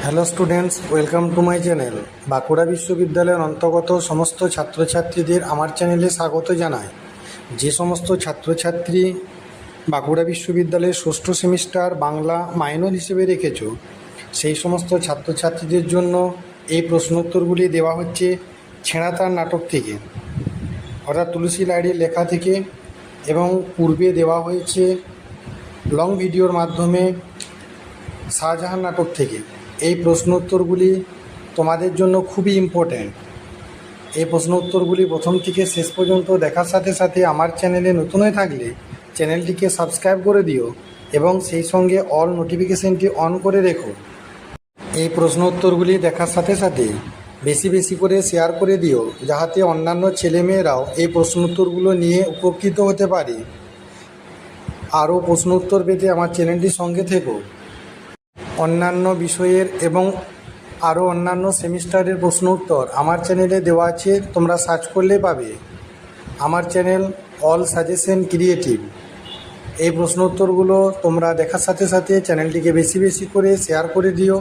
Hello students, welcome to my channel. Bankura বিশ্ববিদ্যালয়ের অন্তর্গত সমস্ত ছাত্রছাত্রীদের আমার চ্যানেলে স্বাগত জানাই। যে সমস্ত ছাত্রছাত্রী বাঁকুড়া বিশ্ববিদ্যালয়ের ষষ্ঠ সেমিস্টার বাংলা মাইনর হিসেবে রেখেছো, সেই সমস্ত ছাত্রছাত্রীদের জন্য এই প্রশ্নোত্তরগুলি দেওয়া হচ্ছে ছেঁড়াতার নাটক থেকে, অর্থাৎ তুলসী লাহিড়ীর লেখা থেকে, এবং পূর্বে দেওয়া হয়েছে লং ভিডিওর মাধ্যমে শাহজাহান নাটক থেকে। এই প্রশ্নোত্তরগুলি তোমাদের জন্য খুবই ইম্পর্ট্যান্ট। এই প্রশ্নোত্তরগুলি প্রথম থেকে শেষ পর্যন্ত দেখার সাথে সাথে আমার চ্যানেলে নতুন হয়ে থাকলে চ্যানেলটিকে সাবস্ক্রাইব করে দিও এবং সেই সঙ্গে অল নোটিফিকেশনটি অন করে রেখো। এই প্রশ্নোত্তরগুলি দেখার সাথে সাথে বেশি বেশি করে শেয়ার করে দিও, যাতে অন্যান্য ছেলেমেয়েরাও এই প্রশ্নোত্তরগুলো নিয়ে উপকৃত হতে পারে। আরও প্রশ্নোত্তর পেতে আমার চ্যানেলটির সঙ্গে থেকো। অন্যান্য বিষয়ের এবং আরও অন্যান্য সেমিস্টারের প্রশ্ন উত্তর আমার চ্যানেলে দেওয়া আছে, তোমরা সার্চ করলে পাবে। আমার চ্যানেল অল সাজেশন ক্রিয়েটিভ। এই প্রশ্ন উত্তরগুলো তোমরা দেখার সাথে সাথে চ্যানেলটিকে বেশি বেশি করে শেয়ার করে দিও।